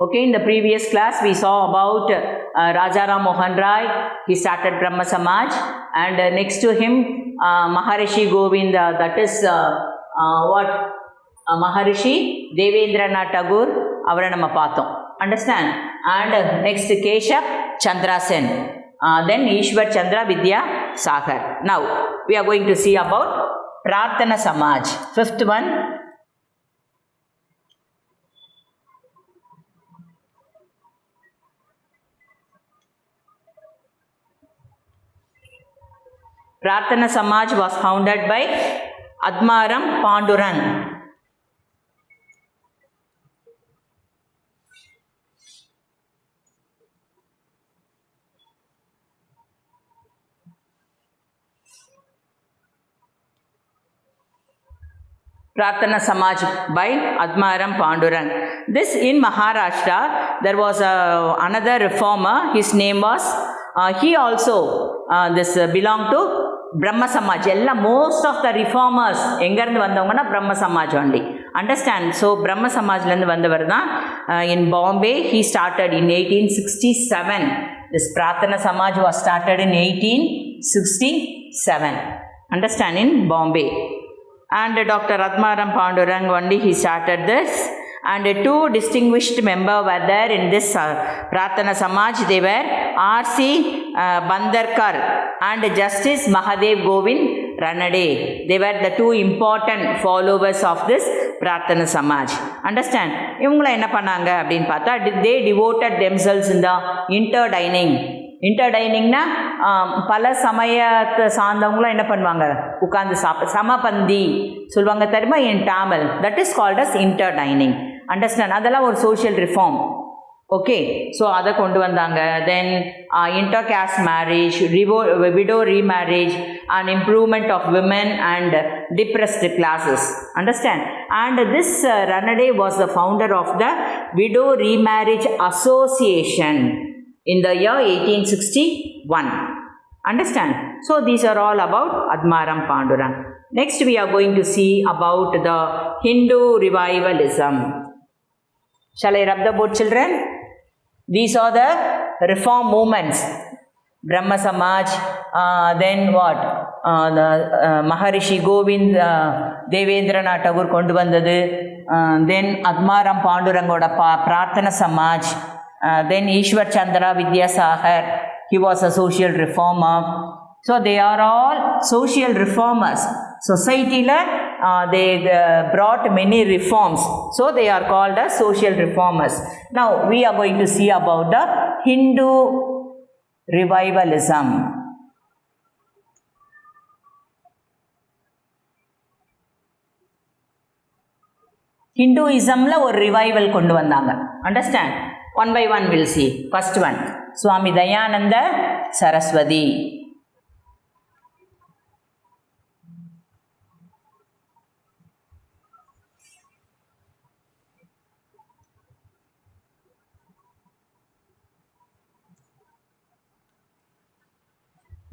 Okay, in the previous class we saw about Raja Ram Mohan Rai. He started Brahma Samaj, and next to him Maharishi Govinda, that is Maharishi Devendranath Tagore, avara nama paathom. Understand? And next Keshav Chandra Sen, then Ishwar Chandra Vidya Sagar. Now we are going to see about Prarthana Samaj. Fifth one, Prarthana Samaj was founded by Admaram Pandurang. Prarthana Samaj by Admaram Pandurang. This in Maharashtra, there was another reformer. His name was, he also belonged to Brahma Samaj. Most of the reformers engarndu vandavanga Brahma Samaj only. Understand? So Brahma Samaj landu vandavar da in Bombay. He started in 1867. This Prarthana Samaj was started in 1867. Understand? In Bombay. And Dr. Admaram Pandurang only he started this. And two distinguished members were there in this Prarthana Samaj. They were R.C. Bandarkar and Justice Mahadev Govind Ranade. They were the two important followers of this Prarthana Samaj. Understand? இவங்கள என்ன பண்ணாங்க அப்படின்னு பார்த்தா, they devoted themselves in the interdining. இன்டர்டைனிங்னா பல சமயத்தை சார்ந்தவங்களும் என்ன பண்ணுவாங்க, உட்கார்ந்து சமபந்தி சொல்லுவாங்க தெரியுமா in Tamil. That is called as interdining. Understand? அதெல்லாம் ஒரு சோஷியல் ரிஃபார்ம். ஓகே, ஸோ அதை கொண்டு வந்தாங்க. Then intercaste marriage, widow remarriage and improvement of women and depressed classes. Understand? And this Ranade was the founder of the widow remarriage association in the year 1861. Understand? So these are all about Admaram Pandurang. Next we are going to see about the Hindu revivalism. Shall I rub the board, children? These are the reform movements. Brahma Samaj, then what? Maharishi Govind Devendranath Tagore kondu vandadu, then Admaram Pandurangoda Prarthana Samaj, then Ishwar Chandra Vidya Sagar, he was a social reformer. So they are all social reformers. Society they brought many reforms. So they are called as social reformers. Now we are going to see about the Hindu revivalism. Hinduismல ஒரு revival கொண்டு வந்தாங்க. Understand? One by one we'll see. First one, Swami Dayananda Saraswati.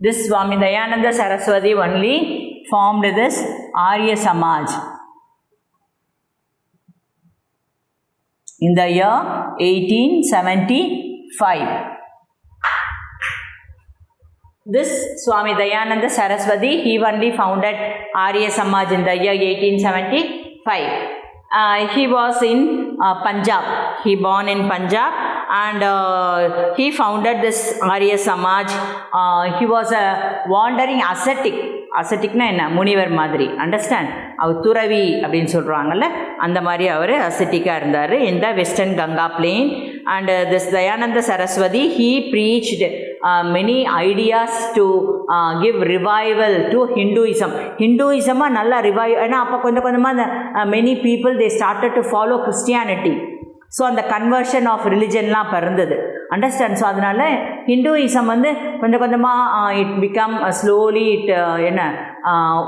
This Swami Dayananda Saraswati only formed this Arya Samaj in the year 1875. This Swami Dayananda Saraswati, he only founded Arya Samaj in the year 1875. He was in Punjab. He born in Punjab, and he founded this Arya Samaj. He was a wandering ascetic. அசட்டிக்னா என்ன, முனிவர் மாதிரி. Understand? அவர் துறவி அப்படின்னு சொல்கிறாங்கல்ல, அந்த மாதிரி அவர் அசட்டிக்காக இருந்தார் in the western Ganga plain. And this Dayananda Saraswati, he preached many ideas to give revival to Hinduism. ஹிந்துயிசமாக நல்லா ஏன்னா அப்போ கொஞ்சம் கொஞ்சமாக many people they started to follow Christianity. So அந்த கன்வர்ஷன் ஆஃப் ரிலிஜன்லாம் இப்போ இருந்தது. அண்டர்ஸ்டாண்ட்? ஸோ அதனால் ஹிந்துயிசம் கொஞ்சம் கொஞ்சமாக இட் பிகம் ஸ்லோலி இட் என்ன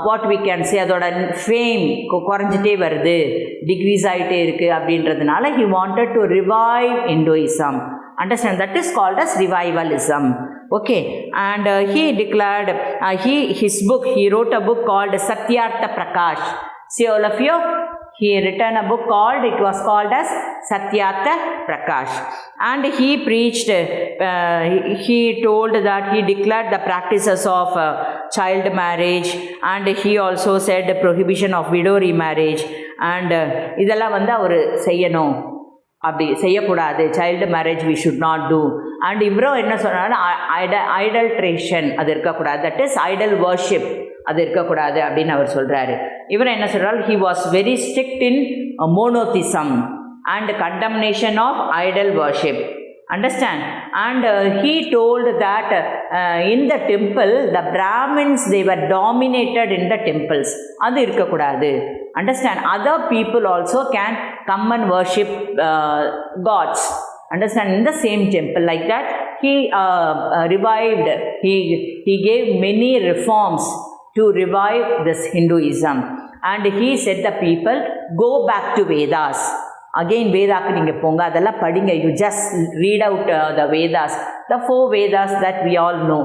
வாட் வி கேன் சே, அதோட ஃபேம் குறைஞ்சிட்டே வருது, டிக்ரீஸ் ஆகிட்டே இருக்குது அப்படின்றதுனால he wanted to revive Hinduism. Understand? That is called as revivalism. Okay, and he declared, his book, he wrote a book called Satyartha Prakash. See all of you, he written a book called, it was called as Satyartha Prakash. And he preached, he told that he declared the practices of child marriage, and he also said the prohibition of widow remarriage. And இதெல்லாம் வந்து அவர் செய்யணும், அப்படி செய்யக்கூடாது, child marriage we should not do. And இவரும் என்ன சொன்னாலும் ஐடல்ட்ரேஷன் அது இருக்கக்கூடாது, தட் இஸ் ஐடல் வர்ஷிப் அது இருக்கக்கூடாது அப்படின்னு அவர் சொல்கிறாரு. இவர் என்ன சொல்கிறார், he was very strict in monotheism and condemnation of idol worship. Understand? And he told that in the temple, the Brahmins, they were dominated in the temples. அது இருக்கக்கூடாது. Understand? Other people also can come and worship gods. Understand? In the same temple. Like that, he revived, he gave many reforms to revive this Hinduism. And he said the people, go back to Vedas. Again, வேதாக்கு நீங்கள் போங்க, அதெல்லாம் படிங்க. You just read out the Vedas, the 4 Vedas that we all know,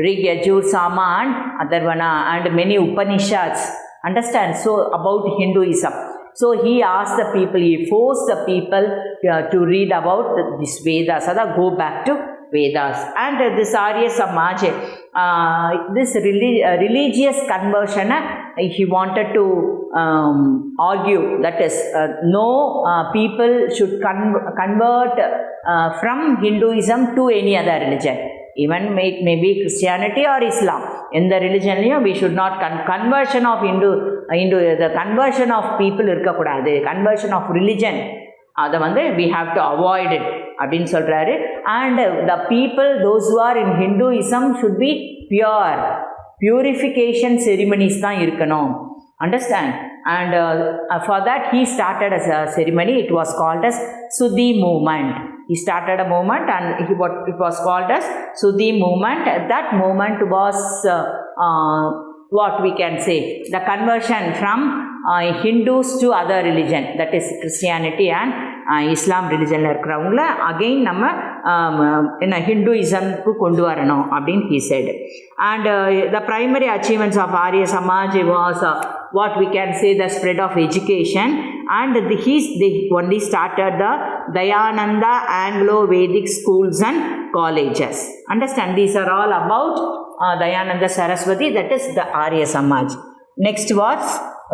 Rig, Yajur, Sama and Atharvana, and many Upanishads. Understand? So about Hinduism. So he asked the people, he forced the people to read about this Vedas. That go back to Vedas. And this Arya Samaj, this religious conversion, he wanted to argue, that is no people should convert from Hinduism to any other religion, even maybe Christianity or Islam. In the religion, we should not conversion of Hindu the conversion of people இருக்கக்கூடாது, conversion of religion அதை வந்து we have to avoid it அப்படின்னு சொல்கிறாரு. And the people, those who are in Hinduism should be pure, purification ceremonies தான் இருக்கணும். Understand? And for that he started as a ceremony, it was called as Sudhi movement. He started a movement and it was called as Sudhi movement. That movement was what we can say, the conversion from Hindus to other religion, that is Christianity and Islam religion இருக்கிறவங்கள again நம்ம என்ன ஹிந்துயிசம்க்கு கொண்டு வரணும் அப்படின்னு he said. And the primary achievements of Arya Samaj was what we can say, the spread of education, and they only started the Dayananda Anglo-Vedic schools and colleges. Understand? These are all about Dayananda Saraswati, that is the Arya Samaj. Next was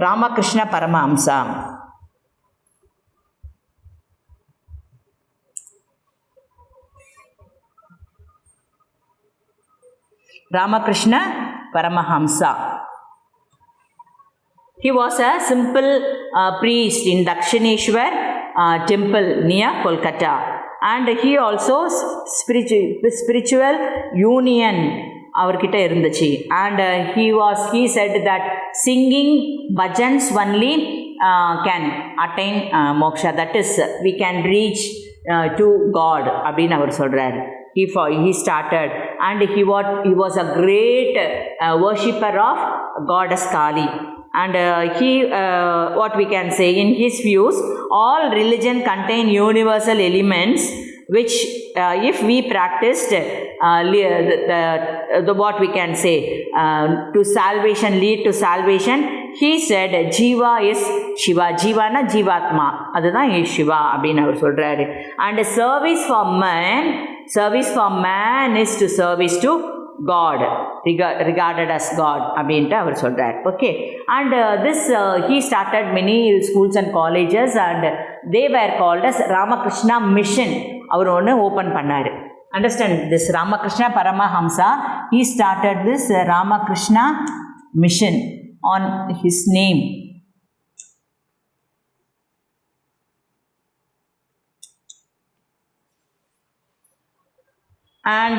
Ramakrishna Paramahamsa. Ramakrishna Paramahamsa. He was a simple priest in Dakshineshwar temple near Kolkata, and he also spiritual union அவர்கிட்ட இருந்துச்சு. And he said that singing bhajans only can attain moksha, that is we can reach to God அப்படின்னு அவர் சொல்கிறார். He started, and he was a great worshipper of goddess Kali. And what we can say, in his views, all religion contain universal elements which if we practiced what we can say to salvation, lead to salvation. He said Jiva is Shiva, Jivana Jivatma, அதுதான் Shiva அப்படின்னு அவர் சொல்கிறாரு. And service for man is to service to God, regarded as God அப்படின்ட்டு அவர் சொல்கிறார். Okay. And this he started many schools and colleges, and they were called as Ramakrishna Mission. அவர் ஒன்று open பண்ணார். Understand? This Ramakrishna Paramahamsa, he started this Ramakrishna Mission on his name. And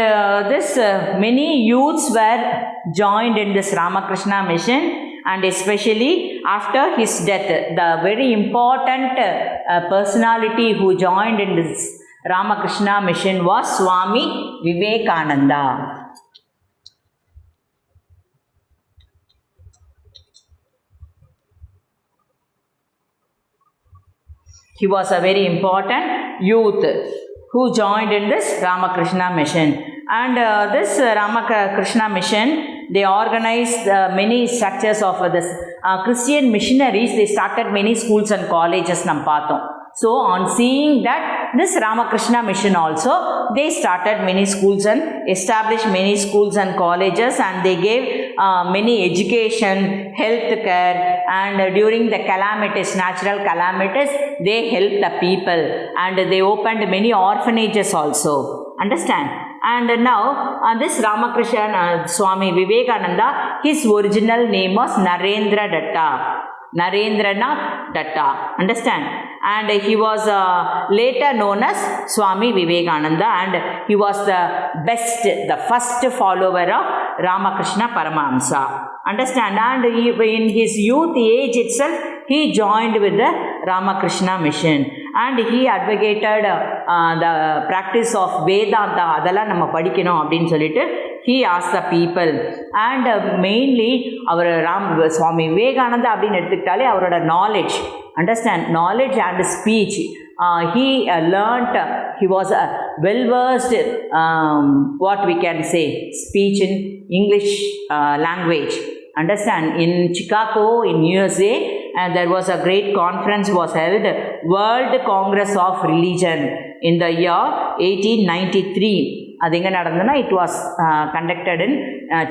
many youths were joined in this Ramakrishna Mission, and especially after his death, the very important personality who joined in this Ramakrishna Mission was Swami Vivekananda. He was a very important youth who joined in this Ramakrishna Mission. And this Ramakrishna Mission they organized many structures of this Christian missionaries. They started many schools and colleges nam paathom. So on seeing that this Ramakrishna mission also, they started many schools and established many schools and colleges, and they gave many education, health care, and during the calamities, natural calamities, they helped the people, and they opened many orphanages also. Understand? And now this Ramakrishna Swami Vivekananda, his original name was Narendra Datta. Narendranath Datta. Understand? And he was later known as Swami Vivekananda, and he was the first follower of Ramakrishna Paramahamsa. Understand? And in his youth age itself, he joined with the Ramakrishna mission, and he advocated the practice of Vedanta. Adala nama padikkanum appdin solittu he asked the people, and mainly our Swami Vivekananda appdin eduthukitale avaroda knowledge, understand, knowledge and speech, he learnt, he was well versed what we can say, speech in English language. Understand? In Chicago in USA, and there was a great conference was held, World Congress of Religion, in the year 1893. அது எங்கே நடந்ததுன்னா, it was conducted in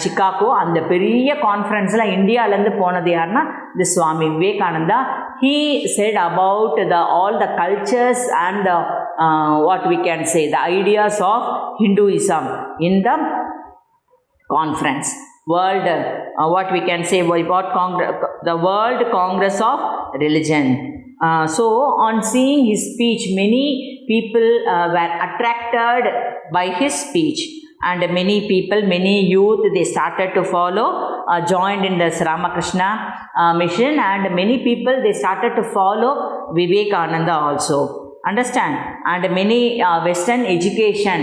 Chicago. அந்த பெரிய கான்ஃபரன்ஸில் இந்தியாவிலேருந்து போனது யாருன்னா the Swami Vivekananda. He said about all the cultures and what we can say the ideas of Hinduism in the conference. World what we can say, what the World Congress of Religion. So on seeing his speech, many people were attracted by his speech, and many people, many youth, they started to follow, joined in this Ramakrishna mission, and many people, they started to follow Vivekananda also. Understand? And many Western education,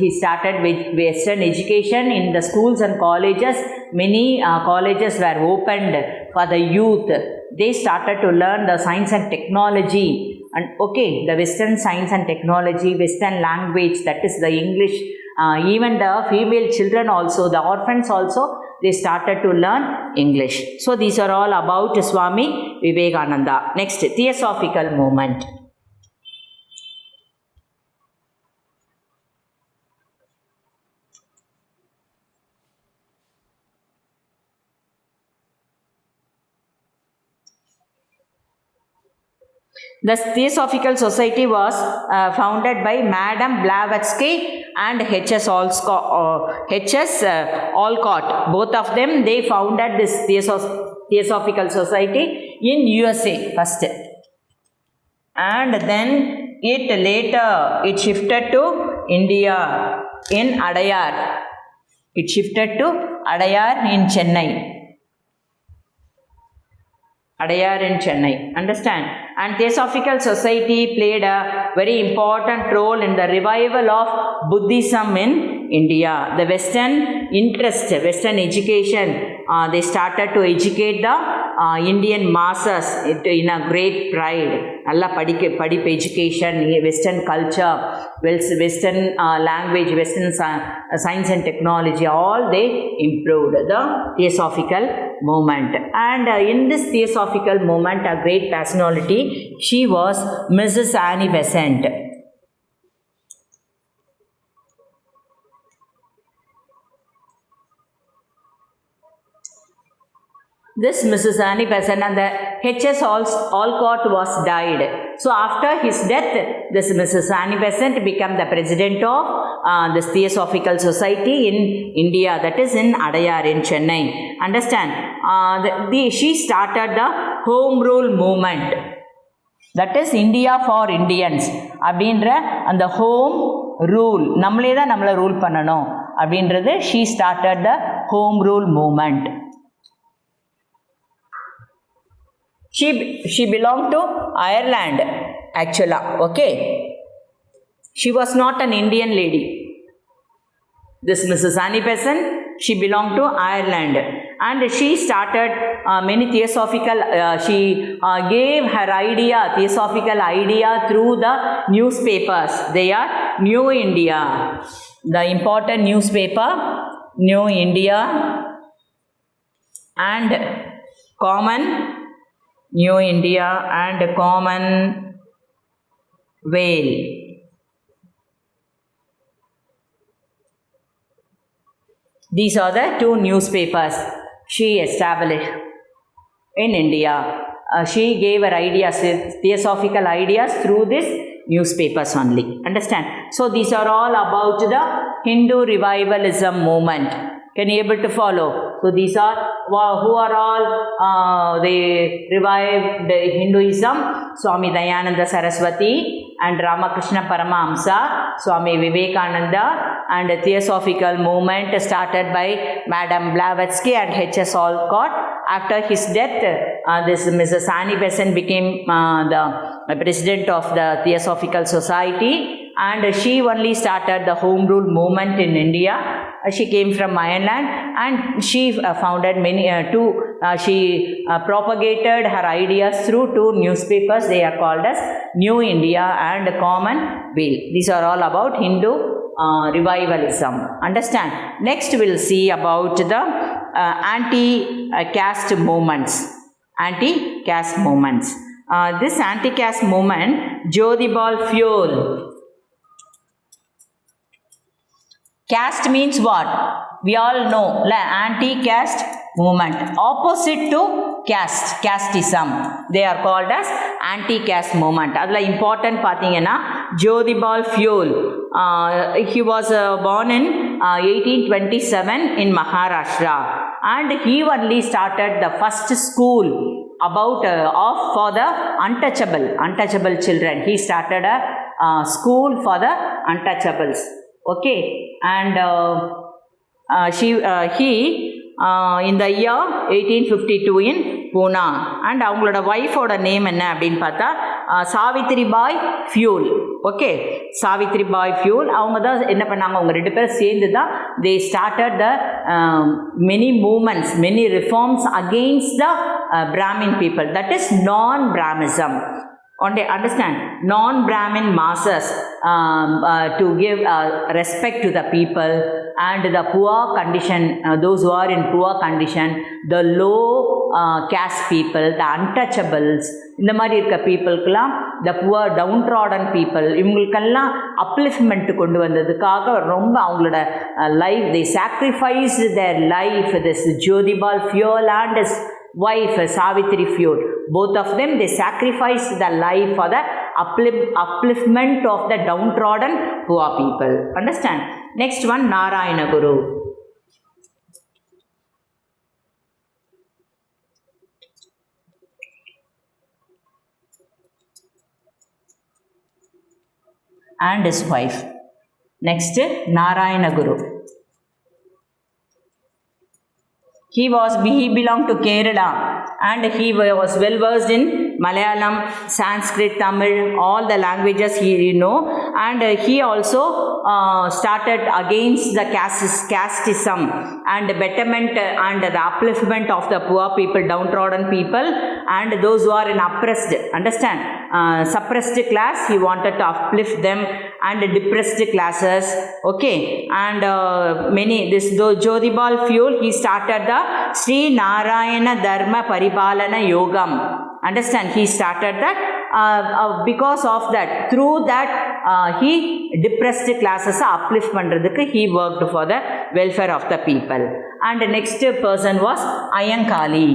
he started with Western education in the schools and colleges. Many colleges were opened for the youth. They started to learn the science and technology, and the Western science and technology, Western language, that is the English. Even the female children also, the orphans also, they started to learn English. So these are all about Swami Vivekananda. Next, Theosophical movement. The Theosophical Society was founded by Madame Blavatsky and H.S. Olcott. Both of them, they founded this Theosophical Society in USA first. And then it shifted to India in Adayar. It shifted to Adayar in Chennai. Understand? And Theosophical Society played a very important role in the revival of Buddhism in India. The Western interest, Western education, they started to educate the Indian masses in a great pride. Alla padip education, Western culture, Western language, Western science and technology, all they improved the Theosophical movement. And in this Theosophical movement, a great personality, she was Mrs. Annie Besant. This Mrs. Annie Besant and the H.S. Olcott was died. So after his death, this Mrs. Annie Besant became the president of this Theosophical Society in India, that is in Adayar in Chennai. Understand? She started the Home Rule movement. That is India for Indians. அப்படின்ற அந்த home rule, நம்மளே தான் நம்மளை rule பண்ணணும் அப்படின்றது, she started the Home Rule movement. She belonged to Ireland actually. Okay, she was not an Indian lady. This Mrs. Annie Besant, she belonged to Ireland, and she started many theosophical, she gave her theosophical idea through the newspapers. They are New India, the important newspaper, New India and Common New India and Commonwealth. These are the two newspapers she established in India. She gave her ideas, theosophical ideas through these newspapers only. Understand? So these are all about the Hindu revivalism movement. Can you able to follow? So these are who are all they revived Hinduism. Swami Dayananda Saraswati and Ramakrishna Paramahamsa, Swami Vivekananda, and the theosophical movement started by Madame Blavatsky and H.S. Olcott. After his death, this Mrs. Annie Besant became the president of the Theosophical Society, and she only started the home rule movement in India. She came from Ireland and she founded many she propagated her ideas through two newspapers. They are called as New India and Commonwealth. These are all about Hindu revivalism. Understand? Next we'll see about the anti-caste movements. Anti-caste movements. This anti-caste movement, Jyotibal Phule. Caste means what? We all know. Anti-caste movement. Opposite to caste. Casteism. They are called as anti-caste movement. Adla important pathina Jyotibal Phule. He was born in 1827 in Maharashtra, and he only started the first school about for the untouchable children. He started a school for the untouchables. Okay, and he in the year 1852 in Pune, and அவங்களோட ஒய்ஃபோட name என்ன அப்படின்னு பார்த்தா Savitribai fuel. Okay, Savitribai fuel அவங்க தான் என்ன பண்ணாங்க, அவங்க ரெண்டு பேரும் சேர்ந்து தான் they started the many movements, many reforms against the Brahmin people, that is non-Brahmism. Understand, non-Brahmin masses to give respect to the people and the poor condition, those who are in poor condition, the low caste people, the untouchables, இந்த மாதிரி இருக்க பீப்புளுக்கெல்லாம், the poor downtrodden people, இவங்களுக்கெல்லாம் upliftment கொண்டு வந்ததுக்காக ரொம்ப அவங்களோட life, they sacrificed their life. This Jyotibal Phule and his wife Savitri Phule, both of them, they sacrificed their life for the upliftment of the downtrodden poor people. Understand? Next one, Narayana Guru. And his wife. Next, Narayana Guru. He belonged to Kerala, and he was well versed in Malayalam, Sanskrit, Tamil, all the languages he know, and he also started against the casteism and betterment and the upliftment of the poor people, downtrodden people, and those who are in oppressed, understand, suppressed class. He wanted to uplift them and depressed classes. Okay, and Jyotibal Phule, he started the Sri Narayana Dharma Paripalana Yogam. Understand, he started that because of that, through that he depressed classes uplift pandradhukku he worked for the welfare of the people. And the next person was Ayankali.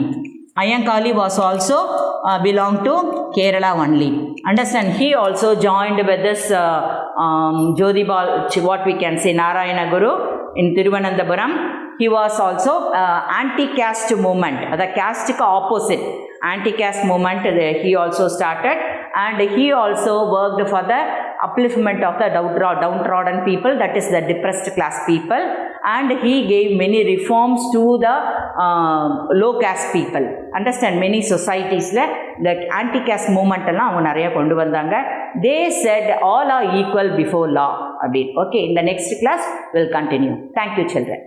Ayankali was also belonged to Kerala only. Understand, he also joined with this Jyotibal, what we can say, Narayana Guru in Thiruvananthapuram. He was also anti-caste movement, the caste opposite anti-caste movement he also started, and he also worked for the upliftment of the downtrodden people, that is the depressed class people, and he gave many reforms to the low caste people. Understand, many societies the anti-caste movement எல்லாம் அவங்க நிறைய கொண்டு வந்தாங்க. They said all are equal before law. Okay, in the next class we'll continue. Thank you children.